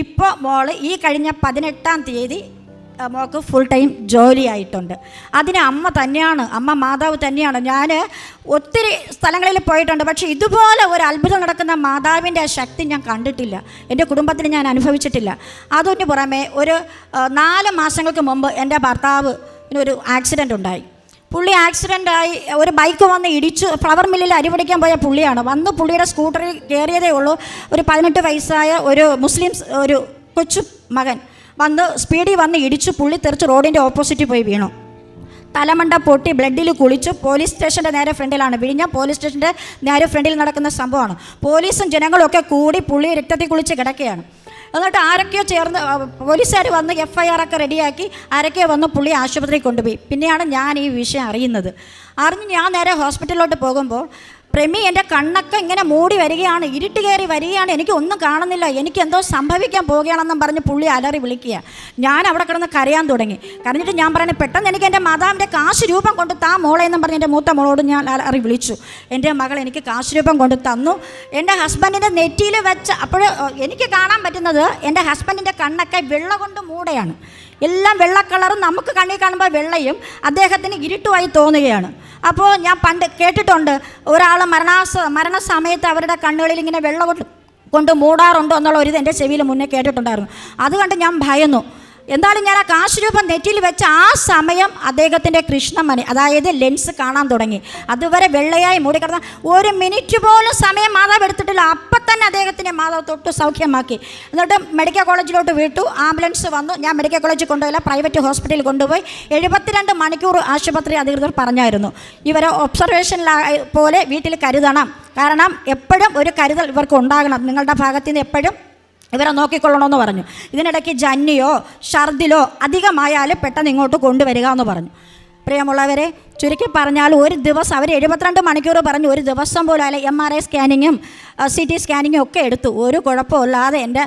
ഇപ്പോൾ മോൾ ഈ കഴിഞ്ഞ 18-ാം തീയതി മോൾക്ക് ഫുൾ ടൈം ജോലിയായിട്ടുണ്ട്. അതിന് അമ്മ മാതാവ് തന്നെയാണ്. ഞാൻ ഒത്തിരി സ്ഥലങ്ങളിൽ പോയിട്ടുണ്ട്, പക്ഷേ ഇതുപോലെ ഒരു അത്ഭുതം നടക്കുന്ന മാതാവിൻ്റെ ശക്തി ഞാൻ കണ്ടിട്ടില്ല, എൻ്റെ കുടുംബത്തിൽ ഞാൻ അനുഭവിച്ചിട്ടില്ല. അതിന് പുറമെ ഒരു 4 മാസങ്ങൾക്ക് മുമ്പ് എൻ്റെ ഭർത്താവിനൊരു ആക്സിഡൻ്റ് ഉണ്ടായി. പുള്ളി ആക്സിഡൻ്റായി, ഒരു ബൈക്ക് വന്ന് ഇടിച്ചു. ഫ്ലവർ മില്ലിൽ അരി പൊടിക്കാൻ പോയ പുള്ളിയാണ്. വന്ന് പുള്ളിയുടെ സ്കൂട്ടറിൽ കയറിയതേ ഉള്ളൂ. ഒരു 18 വയസ്സായ ഒരു മുസ്ലിം ഒരു കൊച്ചു മകൻ വന്ന് സ്പീഡിൽ വന്ന് ഇടിച്ചു. പുള്ളി തെറിച്ച് റോഡിൻ്റെ ഓപ്പോസിറ്റ് പോയി വീണു. തലമണ്ട പൊട്ടി ബ്ലഡിൽ കുളിച്ചു. പോലീസ് സ്റ്റേഷൻ്റെ നേരെ ഫ്രണ്ടിലാണ്, വിഴിഞ്ഞ പോലീസ് സ്റ്റേഷൻ്റെ നേരെ ഫ്രണ്ടിൽ നടക്കുന്ന സംഭവമാണ്. പോലീസും ജനങ്ങളൊക്കെ കൂടി പുള്ളി രക്തത്തിൽ കുളിച്ച് കിടക്കുകയാണ്. എന്നിട്ട് ആരൊക്കെയോ ചേർന്ന് പോലീസുകാർ വന്ന് FIR ഒക്കെ റെഡിയാക്കി ആരൊക്കെയോ വന്ന് പുള്ളി ആശുപത്രിയിൽ കൊണ്ടുപോയി. പിന്നെയാണ് ഞാൻ ഈ വിഷയം അറിഞ്ഞ് ഞാൻ നേരെ ഹോസ്പിറ്റലിലോട്ട് പോകുമ്പോൾ പ്രമി എൻ്റെ കണ്ണൊക്കെ ഇങ്ങനെ മൂടി വരികയാണ്, ഇരുട്ട് കയറി വരികയാണ്, എനിക്ക് ഒന്നും കാണുന്നില്ല, എനിക്ക് എന്തോ സംഭവിക്കാൻ പോവുകയാണെന്നും പറഞ്ഞ് പുള്ളി അലറി വിളിക്കുക. ഞാൻ അവിടെ കിടന്ന് കരയാൻ തുടങ്ങി. കരഞ്ഞിട്ട് ഞാൻ പറഞ്ഞു, പെട്ടെന്ന് എനിക്ക് എൻ്റെ മാതാവിൻ്റെ കാശ് രൂപം കൊണ്ട് താ മോളെ എന്നും പറഞ്ഞ് എൻ്റെ മൂത്ത മോളോട് ഞാൻ അലറി വിളിച്ചു. എൻ്റെ മകൾ എനിക്ക് കാശ് രൂപം കൊണ്ട് തന്നു. എൻ്റെ ഹസ്ബൻഡിൻ്റെ നെറ്റിയിൽ വെച്ച് അപ്പോൾ എനിക്ക് കാണാൻ പറ്റുന്നത് എൻ്റെ ഹസ്ബൻഡിൻ്റെ കണ്ണൊക്കെ വെള്ള കൊണ്ട് മൂടെയാണ്. എല്ലാം വെള്ള കളറും, നമുക്ക് കണ്ണിൽ കാണുമ്പോൾ വെള്ളയും, അദ്ദേഹത്തിന് ഇരുട്ടുമായി തോന്നുകയാണ്. അപ്പോൾ ഞാൻ പണ്ട് കേട്ടിട്ടുണ്ട്, ഒരാൾ മരണസമയത്ത് അവരുടെ കണ്ണുകളിൽ ഇങ്ങനെ വെള്ളം കൊണ്ട് മൂടാറുണ്ടോ എന്നുള്ള ഒരു ഇത് എൻ്റെ ചെവിയിൽ മുന്നേ കേട്ടിട്ടുണ്ടായിരുന്നു. അതുകൊണ്ട് ഞാൻ ഭയന്നു. എന്തായാലും ഞാൻ ആ കാശ് രൂപം നെറ്റിയിൽ വെച്ച ആ സമയം അദ്ദേഹത്തിൻ്റെ കൃഷ്ണമണി, അതായത് ലെൻസ് കാണാൻ തുടങ്ങി. അതുവരെ വെള്ളയായി മൂടിക്കിടന്ന 1 മിനിറ്റ് പോലും സമയം മാതാവ് എടുത്തിട്ടില്ല. അപ്പം തന്നെ അദ്ദേഹത്തിൻ്റെ മാതാവ് തൊട്ട് സൗഖ്യമാക്കി. എന്നിട്ട് മെഡിക്കൽ കോളേജിലോട്ട് വിട്ടു. ആംബുലൻസ് വന്നു. ഞാൻ മെഡിക്കൽ കോളേജിൽ കൊണ്ടുപോയില്ല, പ്രൈവറ്റ് ഹോസ്പിറ്റലിൽ കൊണ്ടുപോയി. 72 മണിക്കൂർ ആശുപത്രി അധികൃതർ പറഞ്ഞായിരുന്നു, ഇവരെ ഒബ്സർവേഷനിലായ പോലെ വീട്ടിൽ കരുതണം. കാരണം എപ്പോഴും ഒരു കരുതൽ ഇവർക്ക് ഉണ്ടാകണം, നിങ്ങളുടെ ഭാഗത്തു നിന്ന് എപ്പോഴും ഇവരെ നോക്കിക്കൊള്ളണമെന്ന് പറഞ്ഞു. ഇതിനിടയ്ക്ക് ജന്നിയോ ഛർദിലോ അധികമായാൽ പെട്ടെന്ന് ഇങ്ങോട്ട് കൊണ്ടുവരിക എന്ന് പറഞ്ഞു. പ്രിയമുള്ളവരെ, ചുരുക്കി പറഞ്ഞാൽ ഒരു ദിവസം അവർ 72 മണിക്കൂർ പറഞ്ഞു, ഒരു ദിവസം പോലും അല്ല. MRI സ്കാനിങ്ങും CT സ്കാനിങ്ങും ഒക്കെ എടുത്തു. ഒരു കുഴപ്പമില്ലാതെ എൻ്റെ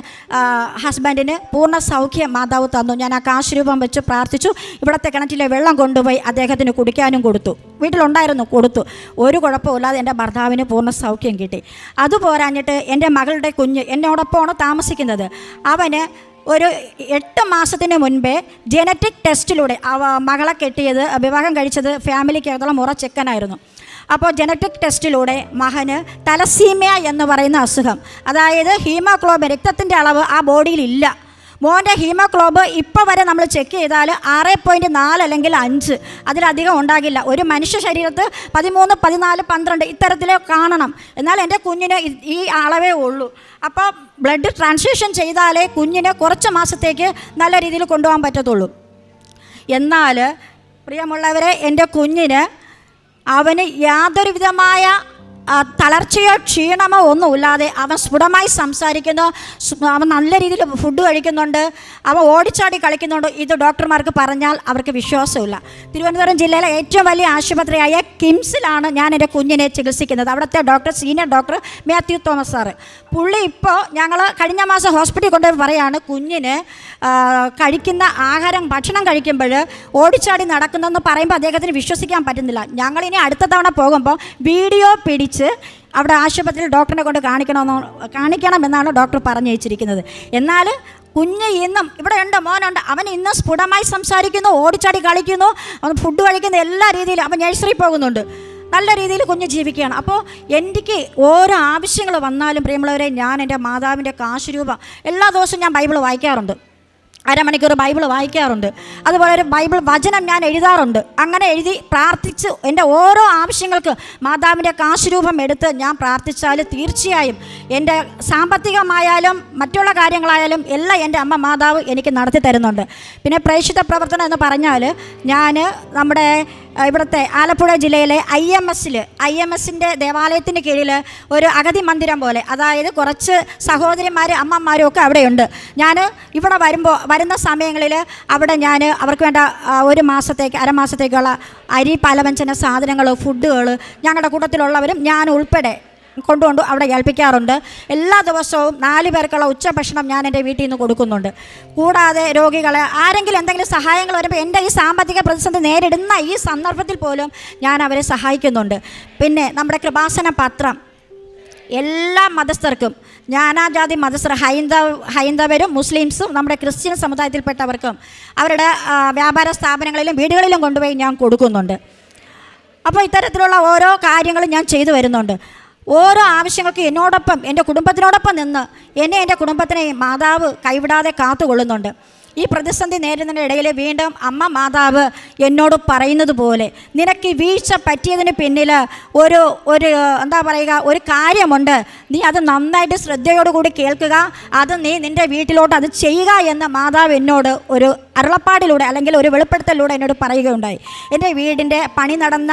ഹസ്ബൻഡിന് പൂർണ്ണ സൗഖ്യം മാതാവ് തന്നു. ഞാൻ ആ കാശ് രൂപം വെച്ച് പ്രാർത്ഥിച്ചു. ഇവിടുത്തെ കിണറ്റിലെ വെള്ളം കൊണ്ടുപോയി അദ്ദേഹത്തിന് കുടിക്കാനും കൊടുത്തു. വീട്ടിലുണ്ടായിരുന്നു, കൊടുത്തു. ഒരു കുഴപ്പമില്ലാതെ എൻ്റെ ഭർത്താവിന് പൂർണ്ണ സൗഖ്യം കിട്ടി. അതുപോരാഞ്ഞിട്ട് എൻ്റെ മകളുടെ കുഞ്ഞ് എന്നോടൊപ്പമാണ് താമസിക്കുന്നത്. അവന് ഒരു 8 മാസത്തിന് മുൻപേ ജനറ്റിക് ടെസ്റ്റിലൂടെ മകളെ കെട്ടിയത്, വിവാഹം കഴിച്ചത് ഫാമിലിക്കകത്തുള്ള മുറ ചെക്കനായിരുന്നു. അപ്പോൾ ജനറ്റിക് ടെസ്റ്റിലൂടെ മകന് തലസീമിയ എന്ന് പറയുന്ന അസുഖം, അതായത് ഹീമോഗ്ലോബിൻ രക്തത്തിൻ്റെ അളവ് ആ ബോഡിയിലില്ല. മോൻ്റെ ഹീമോഗ്ലോബ് ഇപ്പോൾ വരെ നമ്മൾ ചെക്ക് ചെയ്താൽ 6.4 അല്ലെങ്കിൽ 5, അതിലധികം ഉണ്ടാകില്ല. ഒരു മനുഷ്യ ശരീരത്ത് 13, 14, 12 ഇത്തരത്തിൽ കാണണം. എന്നാൽ എൻ്റെ കുഞ്ഞിന് ഈ അളവേ ഉള്ളൂ. അപ്പോൾ ബ്ലഡ് ട്രാൻസ്ഫ്യൂഷൻ ചെയ്താലേ കുഞ്ഞിനെ കുറച്ച് മാസത്തേക്ക് നല്ല രീതിയിൽ കൊണ്ടുപോകാൻ പറ്റത്തുള്ളൂ. എന്നാൽ പ്രിയമുള്ളവരെ, എൻ്റെ കുഞ്ഞിന് അവന് യാതൊരു വിധമായ തളർച്ചയോ ക്ഷീണമോ ഒന്നുമില്ലാതെ അവൻ സ്ഫുടമായി സംസാരിക്കുന്നു, അവൻ നല്ല രീതിയിൽ ഫുഡ് കഴിക്കുന്നുണ്ട്, അവൻ ഓടിച്ചാടി കളിക്കുന്നുണ്ട്. ഇത് ഡോക്ടർമാർക്ക് പറഞ്ഞാൽ അവർക്ക് വിശ്വാസമില്ല. തിരുവനന്തപുരം ജില്ലയിലെ ഏറ്റവും വലിയ ആശുപത്രിയായ കിംസിലാണ് ഞാൻ എൻ്റെ കുഞ്ഞിനെ ചികിത്സിക്കുന്നത്. അവിടുത്തെ senior doctor Mathew Thomas sir. പുള്ളി ഇപ്പോൾ ഞങ്ങൾ കഴിഞ്ഞ മാസം ഹോസ്പിറ്റലിൽ കൊണ്ടുപോയി പറയാണ്, കുഞ്ഞിന് കഴിക്കുന്ന ഭക്ഷണം കഴിക്കുമ്പോൾ ഓടിച്ചാടി നടക്കുന്നതെന്ന് പറയുമ്പോൾ അദ്ദേഹത്തിന് വിശ്വസിക്കാൻ പറ്റുന്നില്ല. ഞങ്ങളിനി അടുത്ത തവണ പോകുമ്പോൾ വീഡിയോ പിടിച്ച് അവിടെ ആശുപത്രിയിൽ ഡോക്ടറിനെ കൊണ്ട് കാണിക്കണമെന്നാണ് ഡോക്ടർ പറഞ്ഞു വെച്ചിരിക്കുന്നത്. എന്നാൽ കുഞ്ഞ് ഇന്നും ഇവിടെ ഉണ്ട്, മോനുണ്ട്, അവൻ ഇന്ന് സ്ഫുടമായി സംസാരിക്കുന്നു, ഓടിച്ചാടി കളിക്കുന്നു, അവൻ ഫുഡ് കഴിക്കുന്ന എല്ലാ രീതിയിലും, അവൻ നഴ്സറി പോകുന്നുണ്ട്, നല്ല രീതിയിൽ കുഞ്ഞ് ജീവിക്കുകയാണ്. അപ്പോൾ എനിക്ക് ഓരോ ആവശ്യങ്ങൾ വന്നാലും പ്രിയമുള്ളവരെ, ഞാൻ എൻ്റെ മാതാവിൻ്റെ കാശുരൂപ എല്ലാ ദിവസവും ഞാൻ ബൈബിൾ വായിക്കാറുണ്ട്, അരമണിക്കൂർ ബൈബിൾ വായിക്കാറുണ്ട്. അതുപോലെ ഒരു ബൈബിൾ വചനം ഞാൻ എഴുതാറുണ്ട്. അങ്ങനെ എഴുതി പ്രാർത്ഥിച്ച് എൻ്റെ ഓരോ ആവശ്യങ്ങൾക്ക് മാതാവിൻ്റെ കാശുരൂപം എടുത്ത് ഞാൻ പ്രാർത്ഥിച്ചാൽ തീർച്ചയായും എൻ്റെ സാമ്പത്തികമായാലും മറ്റുള്ള കാര്യങ്ങളായാലും എല്ലാം എൻ്റെ അമ്മ മാതാവ് എനിക്ക് നടത്തി തരുന്നുണ്ട്. പിന്നെ പ്രേക്ഷിത പ്രവർത്തനം എന്ന് പറഞ്ഞാൽ ഞാൻ നമ്മുടെ ഇവിടുത്തെ ആലപ്പുഴ ജില്ലയിലെ IMSൻ്റെ ദേവാലയത്തിന് കീഴിൽ ഒരു അഗതി മന്ദിരം പോലെ, അതായത് കുറച്ച് സഹോദരിമാരും അമ്മമാരും ഒക്കെ അവിടെയുണ്ട്. ഞാൻ ഇവിടെ വരുന്ന സമയങ്ങളിൽ അവിടെ ഞാൻ അവർക്ക് വേണ്ട ഒരു മാസത്തേക്ക് അരമാസത്തേക്കുള്ള അരി, പലവ്യഞ്ജന സാധനങ്ങൾ, ഫുഡുകൾ ഞങ്ങളുടെ കൂട്ടത്തിലുള്ളവരും ഞാൻ ഉൾപ്പെടെ കൊണ്ടുകൊണ്ട് അവിടെ ഏൽപ്പിക്കാറുണ്ട്. എല്ലാ ദിവസവും 4 പേർക്കുള്ള ഉച്ചഭക്ഷണം ഞാൻ എൻ്റെ വീട്ടിൽ നിന്ന് കൊടുക്കുന്നുണ്ട്. കൂടാതെ രോഗികളെ ആരെങ്കിലും എന്തെങ്കിലും സഹായങ്ങൾ വരുമ്പോൾ എൻ്റെ ഈ സാമ്പത്തിക പ്രതിസന്ധി നേരിടുന്ന ഈ സന്ദർഭത്തിൽ പോലും ഞാൻ അവരെ സഹായിക്കുന്നുണ്ട്. പിന്നെ നമ്മുടെ കൃപാസന പത്രം എല്ലാ മതസ്ഥർക്കും, നാനാജാതി മതസ്ഥർ, ഹൈന്ദവരും മുസ്ലിംസും നമ്മുടെ ക്രിസ്ത്യൻ സമുദായത്തിൽപ്പെട്ടവർക്കും അവരുടെ വ്യാപാര സ്ഥാപനങ്ങളിലും വീടുകളിലും കൊണ്ടുപോയി ഞാൻ കൊടുക്കുന്നുണ്ട്. അപ്പോൾ ഇത്തരത്തിലുള്ള ഓരോ കാര്യങ്ങളും ഞാൻ ചെയ്തു വരുന്നുണ്ട്. ഓരോ ആവശ്യങ്ങൾക്ക് എന്നോടൊപ്പം, എൻ്റെ കുടുംബത്തിനോടൊപ്പം നിന്ന് എന്നെ, എൻ്റെ കുടുംബത്തിനെ മാതാവ് കൈവിടാതെ കാത്തുകൊള്ളുന്നുണ്ട്. ഈ പ്രതിസന്ധി നേരിടുന്നതിൻ്റെ ഇടയിൽ വീണ്ടും അമ്മ മാതാവ് എന്നോട് പറയുന്നത് പോലെ, നിനക്ക് വീഴ്ച പറ്റിയതിന് പിന്നിൽ ഒരു എന്താ പറയുക, ഒരു കാര്യമുണ്ട്, നീ അത് നന്നായിട്ട് ശ്രദ്ധയോടുകൂടി കേൾക്കുക, അത് നീ നിൻ്റെ വീട്ടിലോട്ട് അത് ചെയ്യുക എന്ന് മാതാവ് എന്നോട് ഒരു അരുളപ്പാടിലൂടെ അല്ലെങ്കിൽ ഒരു വെളിപ്പെടുത്തലിലൂടെ എന്നോട് പറയുകയുണ്ടായി. എൻ്റെ വീടിൻ്റെ പണി നടന്ന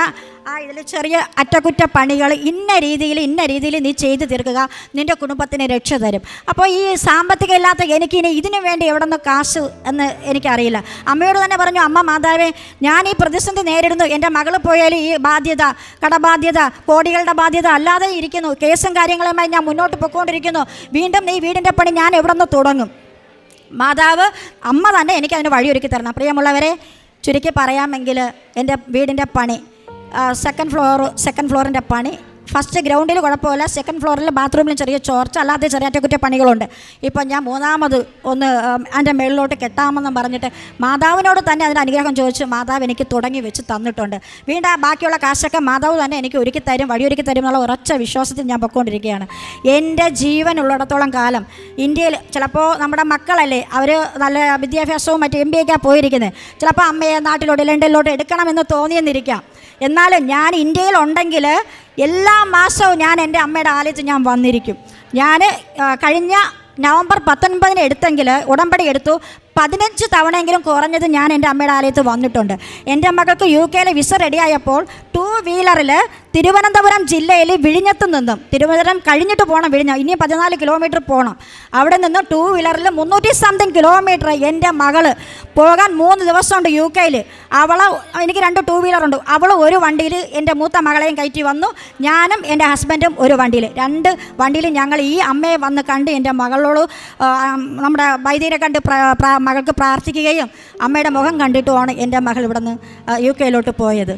ഇതിൽ ചെറിയ അറ്റകുറ്റപ്പണികൾ ഇന്ന രീതിയിൽ നീ ചെയ്തു തീർക്കുക, നിൻ്റെ കുടുംബത്തിന് രക്ഷ തരും. അപ്പോൾ ഈ സാമ്പത്തികം ഇല്ലാത്ത എനിക്കിനി ഇതിനു വേണ്ടി എവിടെ നിന്ന് കാശ് എന്ന് എനിക്കറിയില്ല. അമ്മയോട് തന്നെ പറഞ്ഞു, അമ്മ മാതാവേ, ഞാൻ ഈ പ്രതിസന്ധി നേരിടുന്നു, എൻ്റെ മകൾ പോയാൽ ഈ ബാധ്യത, കടബാധ്യത, കോടികളുടെ ബാധ്യത അല്ലാതെ ഇരിക്കുന്നു, കേസും കാര്യങ്ങളുമായി ഞാൻ മുന്നോട്ട് പോയിക്കൊണ്ടിരിക്കുന്നു, വീണ്ടും ഈ വീടിൻ്റെ പണി ഞാൻ എവിടെ നിന്ന് തുടങ്ങും? മാതാവ് അമ്മ തന്നെ എനിക്കതിന് വഴിയൊരുക്കി തരണം. പ്രിയമുള്ളവരെ, ചുരുക്കി പറയാമെങ്കിൽ എൻ്റെ വീടിൻ്റെ പണി സെക്കൻഡ് ഫ്ലോറിൻ്റെ പണി, ഫസ്റ്റ് ഗ്രൗണ്ടിൽ കുഴപ്പമില്ല, സെക്കൻഡ് ഫ്ലോറിൽ ബാത്റൂമിലും ചെറിയ ചോർച്ച, അല്ലാതെ ചെറിയ അറ്റകുറ്റപ്പണികളുണ്ട്. ഇപ്പം ഞാൻ മൂന്നാമത് ഒന്ന് അതിൻ്റെ മുകളിലോട്ട് കെട്ടാമെന്നും പറഞ്ഞിട്ട് മാതാവിനോട് തന്നെ അതിൻ്റെ അനുഗ്രഹം ചോദിച്ച് മാതാവ് എനിക്ക് തുടങ്ങി വെച്ച് തന്നിട്ടുണ്ട്. വീണ്ടും ബാക്കിയുള്ള കാശൊക്കെ മാതാവ് തന്നെ എനിക്ക് ഒരുക്കി തരും, വഴിയൊരുക്കി തരും എന്നുള്ള ഉറച്ച വിശ്വാസത്തിൽ ഞാൻ പൊയ്ക്കൊണ്ടിരിക്കുകയാണ്. എൻ്റെ ജീവനുള്ളിടത്തോളം കാലം ഇന്ത്യയിൽ ചിലപ്പോൾ നമ്മുടെ മക്കളല്ലേ, അവർ നല്ല വിദ്യാഭ്യാസവും മറ്റ് MBA ഒക്കെ പോയിരിക്കുന്നത്, ചിലപ്പോൾ അമ്മയെ നാട്ടിലോട്ട് ലണ്ടനിലോട്ട് എടുക്കണമെന്ന് തോന്നിയെന്നിരിക്കാം. എന്നാലും ഞാൻ ഇന്ത്യയിലുണ്ടെങ്കിൽ എല്ലാ മാസവും ഞാൻ എൻ്റെ അമ്മയുടെ ആലയത്തിൽ ഞാൻ വന്നിരിക്കും. ഞാൻ കഴിഞ്ഞ നവംബർ 19 എടുത്തെങ്കിൽ ഉടമ്പടി എടുത്തു, 15 തവണയെങ്കിലും കുറഞ്ഞത് ഞാൻ എൻ്റെ അമ്മയുടെ ആലയത്ത് വന്നിട്ടുണ്ട്. എൻ്റെ മകൾക്ക് UK വിസ റെഡിയായപ്പോൾ 2 വീലറിൽ തിരുവനന്തപുരം ജില്ലയിൽ വിഴിഞ്ഞത്ത് നിന്നും, തിരുവനന്തപുരം കഴിഞ്ഞിട്ട് പോകണം വിഴിഞ്ഞം, ഇനി 14 കിലോമീറ്റർ പോകണം, അവിടെ നിന്ന് 2 വീലറിൽ 300 കിലോമീറ്റർ എൻ്റെ മകള് പോകാൻ 3 ദിവസമുണ്ട് UK. എനിക്ക് 2 2 വീലറുണ്ട്, അവൾ ഒരു വണ്ടിയിൽ എൻ്റെ മൂത്ത മകളെയും കയറ്റി വന്നു, ഞാനും എൻ്റെ ഹസ്ബൻഡും ഒരു വണ്ടിയിൽ, 2 വണ്ടിയിൽ ഞങ്ങൾ ഈ അമ്മയെ വന്ന് കണ്ട് എൻ്റെ മകളോട് നമ്മുടെ വൈദ്യരെ കണ്ട് മകൾക്ക് പ്രാർത്ഥിക്കുകയും അമ്മയുടെ മുഖം കണ്ടിട്ടുമാണ് എൻ്റെ മകൾ ഇവിടെ നിന്ന് UK പോയത്.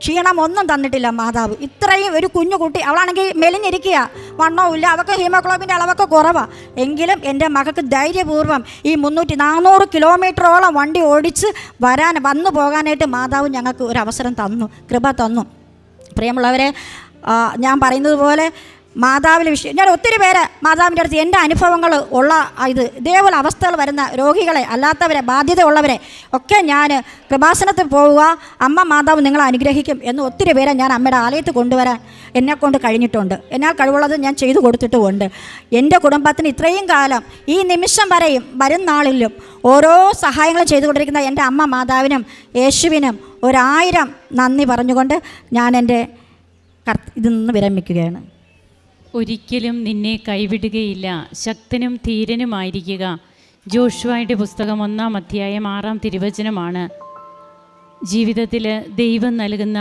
ക്ഷീണം ഒന്നും തന്നിട്ടില്ല മാതാവ്. ഇത്രയും ഒരു കുഞ്ഞു കുട്ടി, അവളാണെങ്കിൽ മെലിഞ്ഞിരിക്കുക, വണ്ണവുമില്ല, അവൾക്ക് ഹീമോഗ്ലോബിൻ്റെ അളവൊക്കെ കുറവാണ്. എങ്കിലും എൻ്റെ മകൾക്ക് ധൈര്യപൂർവ്വം ഈ 300-400 കിലോമീറ്ററോളം വണ്ടി ഓടിച്ച് വന്നു പോകാനായിട്ട് മാതാവ് ഞങ്ങൾക്ക് ഒരു അവസരം തന്നു, കൃപ തന്നു. പ്രിയമുള്ളവരെ, ഞാൻ പറയുന്നത് പോലെ മാതാവിൻ്റെ വിഷയം, ഞാൻ ഒത്തിരി പേര് മാതാവിൻ്റെ അടുത്ത് എൻ്റെ അനുഭവങ്ങൾ ഉള്ള ഇതേപോലെ അവസ്ഥകൾ വരുന്ന രോഗികളെ, അല്ലാത്തവരെ, ബാധ്യത ഉള്ളവരെ ഒക്കെ ഞാൻ കൃപാസനത്തിൽ പോവുക, അമ്മ മാതാവ് നിങ്ങളെ അനുഗ്രഹിക്കും എന്ന് ഒത്തിരി പേരെ ഞാൻ അമ്മയുടെ ആലയത്ത് കൊണ്ടുവരാൻ എന്നെക്കൊണ്ട് കഴിഞ്ഞിട്ടുണ്ട്. എന്നാൽ കഴിവുള്ളത് ഞാൻ ചെയ്തു കൊടുത്തിട്ടുമുണ്ട്. എൻ്റെ കുടുംബത്തിന് ഇത്രയും കാലം ഈ നിമിഷം വരെയും വരും നാളിലും ഓരോ സഹായങ്ങളും ചെയ്തുകൊണ്ടിരിക്കുന്ന എൻ്റെ അമ്മ മാതാവിനും യേശുവിനും 1000 നന്ദി പറഞ്ഞുകൊണ്ട് ഞാൻ എൻ്റെ ഇതിൽ നിന്ന് വിരമിക്കുകയാണ്. ഒരിക്കലും നിന്നെ കൈവിടുകയില്ല, ശക്തനും ധീരനുമായിരിക്കുക. ജോഷുവയുടെ പുസ്തകം 1-ാം അധ്യായം 6-ാം തിരുവചനമാണ്. ജീവിതത്തിൽ ദൈവം നൽകുന്ന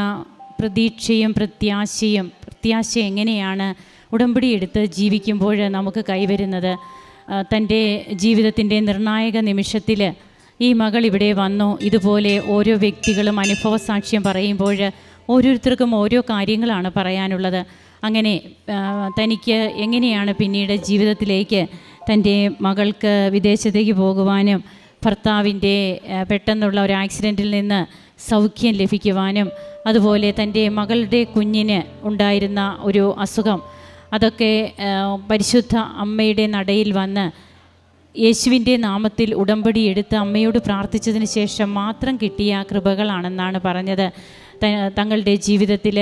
പ്രതീക്ഷയും പ്രത്യാശ എങ്ങനെയാണ് ഉടമ്പടി എടുത്ത് ജീവിക്കുമ്പോൾ നമുക്ക് കൈവരുന്നത്. തൻ്റെ ജീവിതത്തിൻ്റെ നിർണായക നിമിഷത്തിൽ ഈ മകൾ ഇവിടെ വന്നു. ഇതുപോലെ ഓരോ വ്യക്തികളും അനുഭവ സാക്ഷ്യം പറയുമ്പോൾ ഓരോരുത്തർക്കും ഓരോ കാര്യങ്ങളാണ് പറയാനുള്ളത്. അങ്ങനെ തനിക്ക് എങ്ങനെയാണ് പിന്നീട് ജീവിതത്തിലേക്ക് തൻ്റെ മകൾക്ക് വിദേശത്തേക്ക് പോകുവാനും ഭർത്താവിൻ്റെ പെട്ടെന്നുള്ള ഒരു ആക്സിഡൻറ്റിൽ നിന്ന് സൗഖ്യം ലഭിക്കുവാനും അതുപോലെ തൻ്റെ മകളുടെ കുഞ്ഞിന് ഉണ്ടായിരുന്ന ഒരു അസുഖം അതൊക്കെ പരിശുദ്ധ അമ്മയുടെ നടയിൽ വന്ന് യേശുവിൻ്റെ നാമത്തിൽ ഉടമ്പടി എടുത്ത് അമ്മയോട് പ്രാർത്ഥിച്ചതിന് ശേഷം മാത്രം കിട്ടിയ കൃപകളാണെന്നാണ് പറഞ്ഞത്. തങ്ങളുടെ ജീവിതത്തിൽ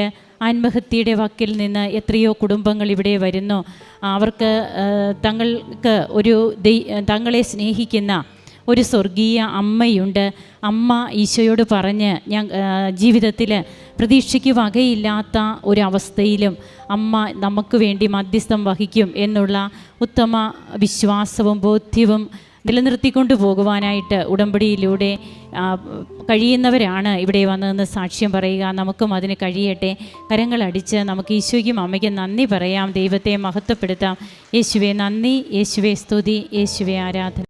ആത്മഹത്യയുടെ വക്കിൽ നിന്ന് എത്രയോ കുടുംബങ്ങൾ ഇവിടെ വരുന്നു. അവർക്ക് തങ്ങൾക്ക് തങ്ങളെ സ്നേഹിക്കുന്ന ഒരു സ്വർഗീയ അമ്മയുണ്ട്. അമ്മ ഈശോയോട് പറഞ്ഞ് ജീവിതത്തിൽ പ്രതീക്ഷയ്ക്ക് വകയില്ലാത്ത ഒരവസ്ഥയിലും അമ്മ നമുക്ക് വേണ്ടി മധ്യസ്ഥം വഹിക്കും എന്നുള്ള ഉത്തമ വിശ്വാസവും ബോധ്യവും നിലനിർത്തിക്കൊണ്ടു പോകുവാനായിട്ട് ഉടമ്പടിയിലൂടെ കഴിയുന്നവരാണ് ഇവിടെ വന്നതെന്ന് സാക്ഷ്യം പറയുക. നമുക്കും അതിന് കഴിയട്ടെ. കരങ്ങളടിച്ച് നമുക്ക് ഈശോയ്ക്കും അമ്മയ്ക്കും നന്ദി പറയാം, ദൈവത്തെ മഹത്വപ്പെടുത്താം. യേശുവേ നന്ദി, യേശുവേ സ്തുതി, യേശുവേ ആരാധന.